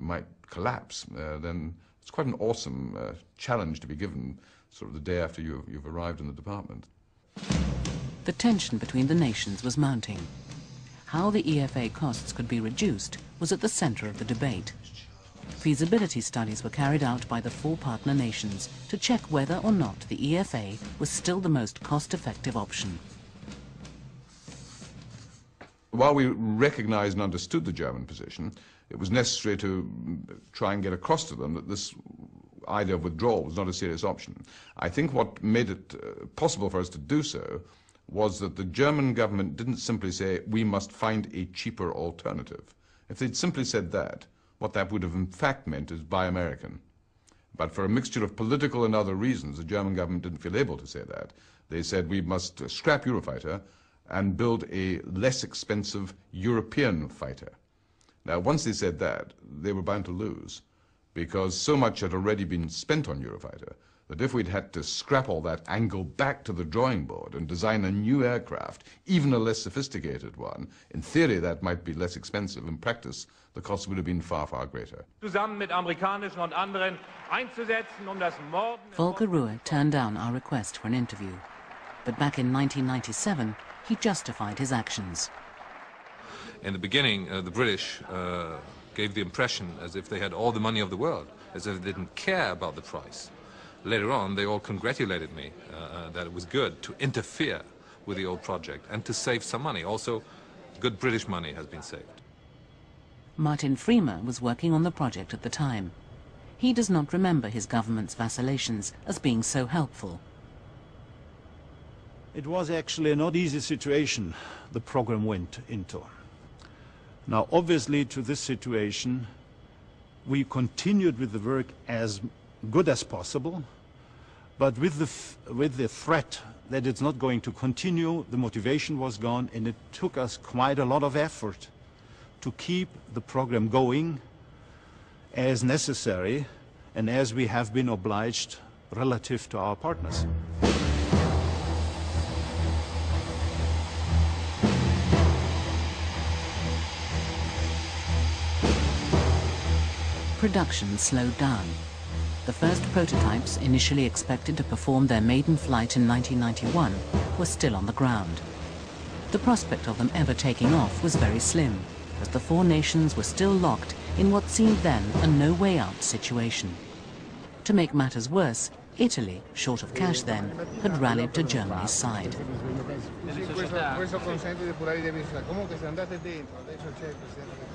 might collapse, then it's quite an awesome challenge to be given sort of the day after you've arrived in the department. The tension between the nations was mounting. How the EFA costs could be reduced was at the center of the debate. Feasibility studies were carried out by the 4 partner nations to check whether or not the EFA was still the most cost-effective option. While we recognized and understood the German position, it was necessary to try and get across to them that this idea of withdrawal was not a serious option. I think what made it possible for us to do so was that the German government didn't simply say, we must find a cheaper alternative. If they'd simply said that, what that would have in fact meant is buy American. But for a mixture of political and other reasons, the German government didn't feel able to say that. They said, we must scrap Eurofighter and build a less expensive European fighter. Now, once they said that, they were bound to lose, because so much had already been spent on Eurofighter that if we'd had to scrap all that and go back to the drawing board and design a new aircraft, even a less sophisticated one, in theory that might be less expensive. In practice, the cost would have been far, far greater. Volker Ruhr turned down our request for an interview. But back in 1997, he justified his actions. In the beginning, the British gave the impression as if they had all the money of the world, as if they didn't care about the price. Later on, they all congratulated me that it was good to interfere with the old project and to save some money. Also, good British money has been saved. Martin Freemer was working on the project at the time. He does not remember his government's vacillations as being so helpful. It was actually a not easy situation the program went into. Now, obviously, to this situation, we continued with the work as good as possible, but with the threat that it's not going to continue, the motivation was gone, and it took us quite a lot of effort to keep the program going as necessary and as we have been obliged relative to our partners. Production slowed down. The first prototypes, initially expected to perform their maiden flight in 1991, were still on the ground. The prospect of them ever taking off was very slim, as the 4 nations were still locked in what seemed then a no-way-out situation. To make matters worse, Italy, short of cash then, had rallied to Germany's side.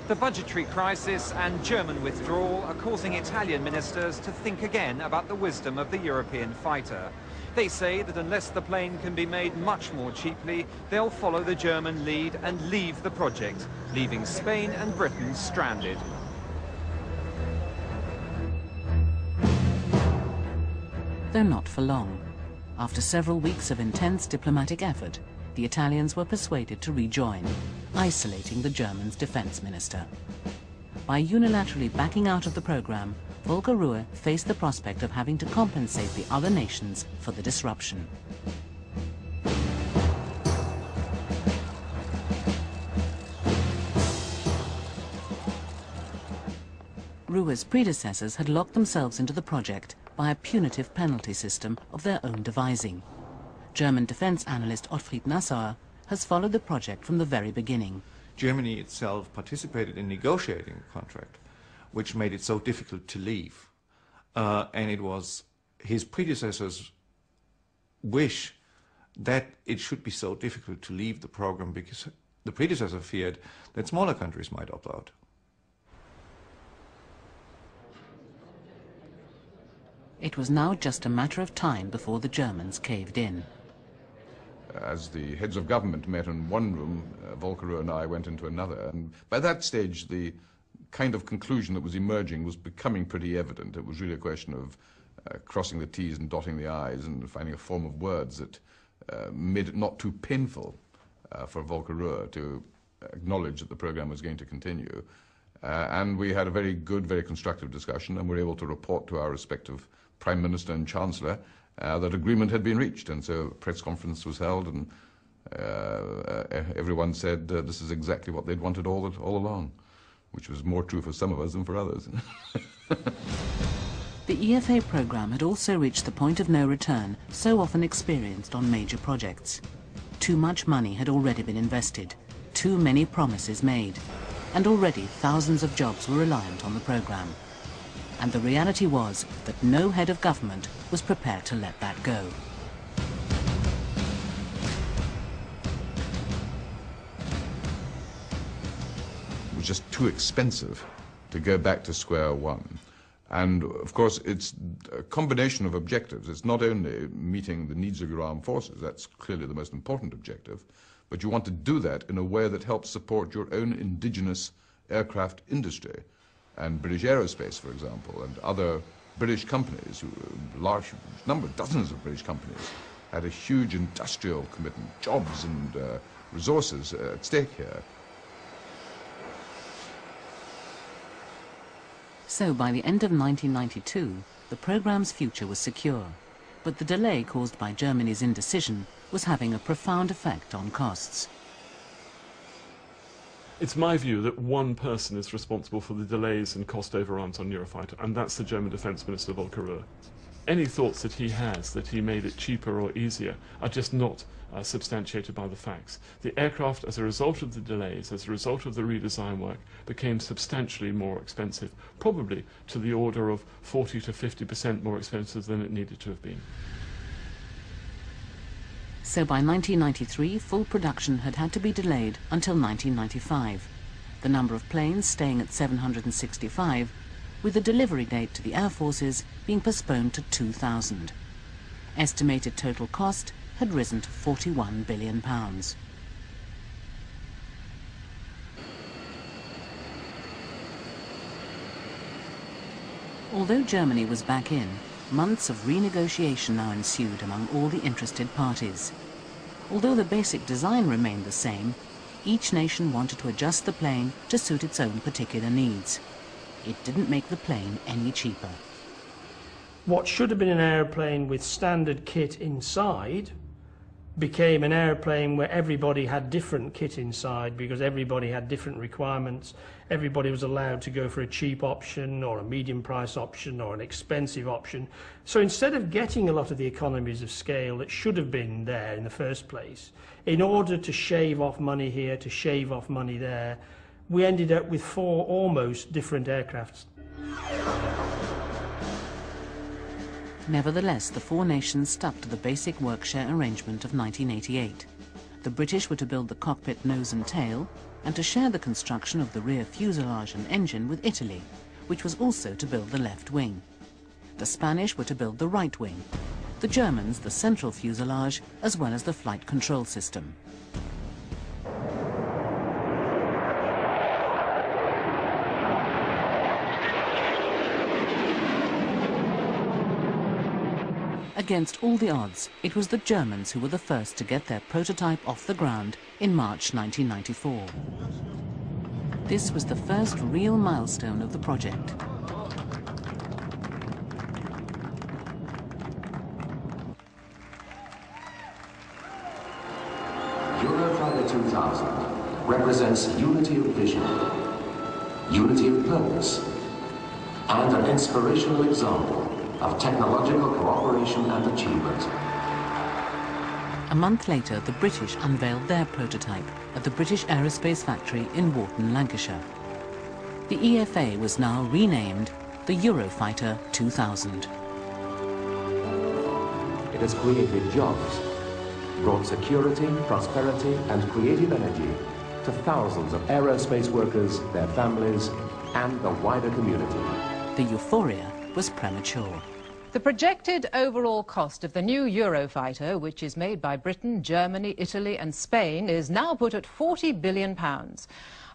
The budgetary crisis and German withdrawal are causing Italian ministers to think again about the wisdom of the European fighter. They say that unless the plane can be made much more cheaply, they'll follow the German lead and leave the project, leaving Spain and Britain stranded. Though not for long. After several weeks of intense diplomatic effort, the Italians were persuaded to rejoin, isolating the Germans' defense minister. By unilaterally backing out of the program, Volker Ruhr faced the prospect of having to compensate the other nations for the disruption. Ruhr's predecessors had locked themselves into the project by a punitive penalty system of their own devising. German defense analyst Ottfried Nassauer has followed the project from the very beginning. Germany itself participated in negotiating the contract, which made it so difficult to leave. And it was his predecessors' wish that it should be so difficult to leave the program because the predecessor feared that smaller countries might opt out. It was now just a matter of time before the Germans caved in. As the heads of government met in one room, Volker Ruhr and I went into another. And by that stage, the kind of conclusion that was emerging was becoming pretty evident. It was really a question of crossing the T's and dotting the I's and finding a form of words that made it not too painful for Volker Ruhr to acknowledge that the program was going to continue. And we had a very good, very constructive discussion, and were able to report to our respective Prime Minister and Chancellor that agreement had been reached. And so a press conference was held, and everyone said this is exactly what they'd wanted all along. which was more true for some of us than for others. The EFA programme had also reached the point of no return so often experienced on major projects. Too much money had already been invested, too many promises made, and already thousands of jobs were reliant on the programme. And the reality was that no head of government was prepared to let that go. It was just too expensive to go back to square one. And of course, it's a combination of objectives. It's not only meeting the needs of your armed forces, that's clearly the most important objective, but you want to do that in a way that helps support your own indigenous aircraft industry. And British Aerospace, for example, and other British companies, a large number, dozens of British companies, had a huge industrial commitment, jobs and resources at stake here. So by the end of 1992, the programme's future was secure, but the delay caused by Germany's indecision was having a profound effect on costs. It's my view that one person is responsible for the delays and cost overruns on Eurofighter, and that's the German Defence Minister Volker Röhr. Any thoughts that he has that he made it cheaper or easier are just not substantiated by the facts. The aircraft, as a result of the delays, as a result of the redesign work, became substantially more expensive, probably to the order of 40 to 50% more expensive than it needed to have been. So by 1993, full production had to be delayed until 1995, the number of planes staying at 765, with the delivery date to the Air Forces being postponed to 2000. Estimated total cost had risen to £41 billion. Although Germany was back in, months of renegotiation now ensued among all the interested parties. Although the basic design remained the same, each nation wanted to adjust the plane to suit its own particular needs. It didn't make the plane any cheaper. What should have been an airplane with standard kit inside became an airplane where everybody had different kit inside because everybody had different requirements. Everybody was allowed to go for a cheap option or a medium price option or an expensive option. So instead of getting a lot of the economies of scale that should have been there in the first place, in order to shave off money here, to shave off money there, we ended up with 4 almost different aircrafts. Nevertheless, the 4 nations stuck to the basic work-share arrangement of 1988. The British were to build the cockpit nose and tail, and to share the construction of the rear fuselage and engine with Italy, which was also to build the left wing. The Spanish were to build the right wing, the Germans the central fuselage, as well as the flight control system. Against all the odds, it was the Germans who were the first to get their prototype off the ground in March 1994. This was the first real milestone of the project. Eurofighter 2000 represents unity of vision, unity of purpose, and an inspirational example of technological cooperation and achievement. A month later, the British unveiled their prototype at the British Aerospace factory in Warton, Lancashire. The EFA was now renamed the Eurofighter 2000. It has created jobs, brought security, prosperity, and creative energy to thousands of aerospace workers, their families, and the wider community. The euphoria was premature. The projected overall cost of the new Eurofighter, which is made by Britain, Germany, Italy and Spain, is now put at £40 billion.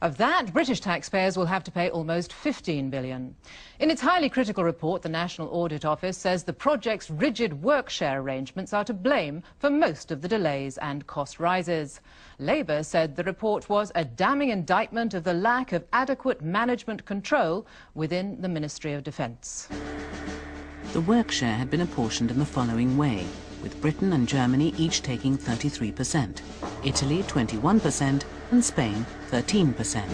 Of that, British taxpayers will have to pay almost £15 billion. In its highly critical report, the National Audit Office says the project's rigid work-share arrangements are to blame for most of the delays and cost rises. Labour said the report was a damning indictment of the lack of adequate management control within the Ministry of Defence. The work share had been apportioned in the following way, with Britain and Germany each taking 33%, Italy 21% and Spain 13%.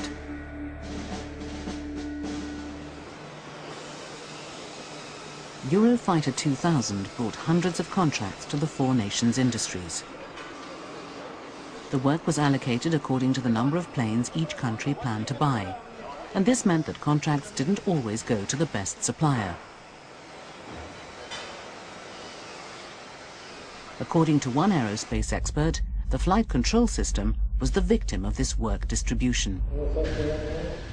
Eurofighter 2000 brought hundreds of contracts to the four nations' industries. The work was allocated according to the number of planes each country planned to buy, and this meant that contracts didn't always go to the best supplier. According to one aerospace expert, the flight control system was the victim of this work distribution.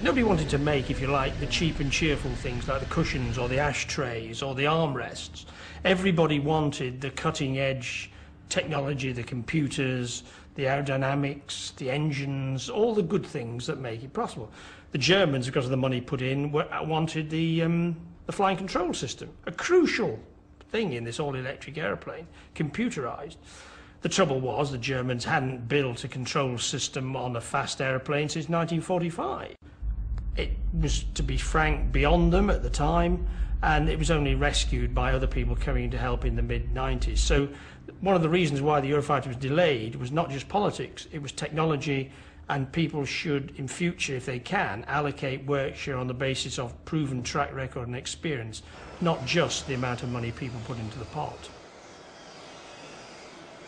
Nobody wanted to make, if you like, the cheap and cheerful things like the cushions or the ashtrays or the armrests. Everybody wanted the cutting-edge technology, the computers, the aerodynamics, the engines, all the good things that make it possible. The Germans, because of the money put in, wanted the flying control system, a crucial thing in this all-electric aeroplane, computerized. The trouble was the Germans hadn't built a control system on a fast aeroplane since 1945. It was, to be frank, beyond them at the time, and it was only rescued by other people coming to help in the mid-90s. So one of the reasons why the Eurofighter was delayed was not just politics, it was technology, and people should, in future, if they can, allocate work share on the basis of proven track record and experience, not just the amount of money people put into the pot.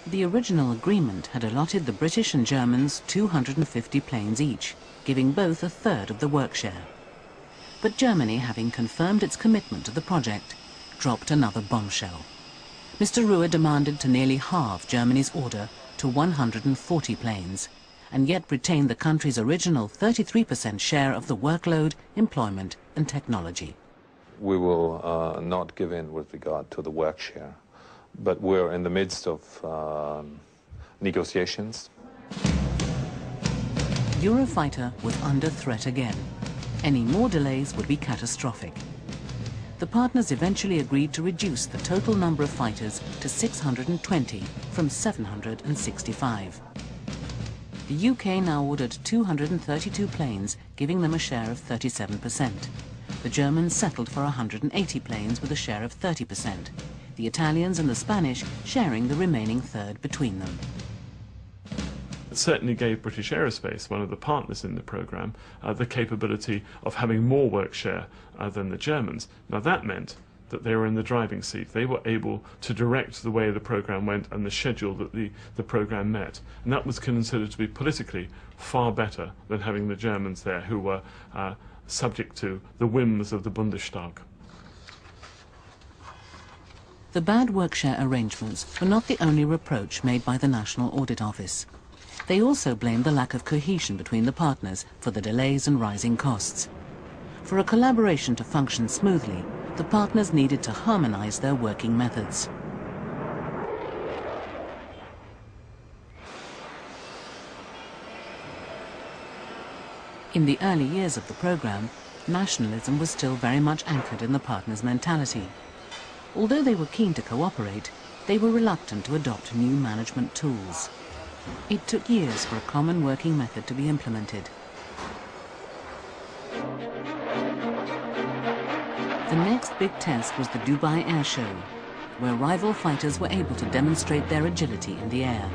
The original agreement had allotted the British and Germans 250 planes each, giving both a third of the work share. But Germany, having confirmed its commitment to the project, dropped another bombshell. Mr. Ruhr demanded to nearly halve Germany's order to 140 planes, and yet retained the country's original 33% share of the workload, employment and technology. We will not give in with regard to the work share, but we're in the midst of negotiations. Eurofighter was under threat again. Any more delays would be catastrophic. The partners eventually agreed to reduce the total number of fighters to 620 from 765. The UK now ordered 232 planes, giving them a share of 37%. The Germans settled for 180 planes with a share of 30%. The Italians and the Spanish sharing the remaining third between them. It certainly gave British Aerospace, one of the partners in the programme, the capability of having more work share than the Germans. Now that meant that they were in the driving seat. They were able to direct the way the programme went and the schedule that the programme met. And that was considered to be politically far better than having the Germans there, who were subject to the whims of the Bundestag. The bad work-share arrangements were not the only reproach made by the National Audit Office. They also blamed the lack of cohesion between the partners for the delays and rising costs. For a collaboration to function smoothly, the partners needed to harmonise their working methods. In the early years of the programme, nationalism was still very much anchored in the partners' mentality. Although they were keen to cooperate, they were reluctant to adopt new management tools. It took years for a common working method to be implemented. The next big test was the Dubai Air Show, where rival fighters were able to demonstrate their agility in the air.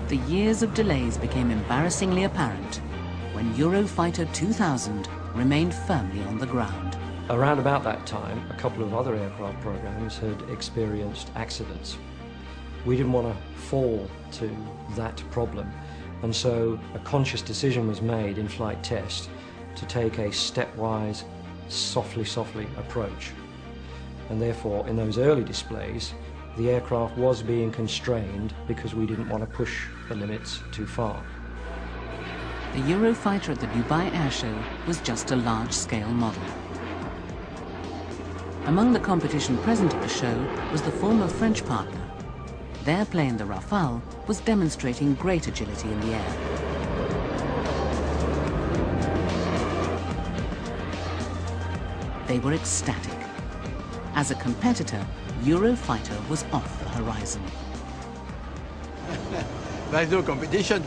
The years of delays became embarrassingly apparent when Eurofighter 2000 remained firmly on the ground. Around about that time, a couple of other aircraft programs had experienced accidents. We didn't want to fall to that problem, and so a conscious decision was made in flight test to take a stepwise, softly approach. And therefore, in those early displays, the aircraft was being constrained because we didn't want to push the limits too far. The Eurofighter at the Dubai Air Show was just a large-scale model. Among the competition present at the show was the former French partner. Their plane, the Rafale, was demonstrating great agility in the air. They were ecstatic. As a competitor, Eurofighter was off the horizon. There's no competition.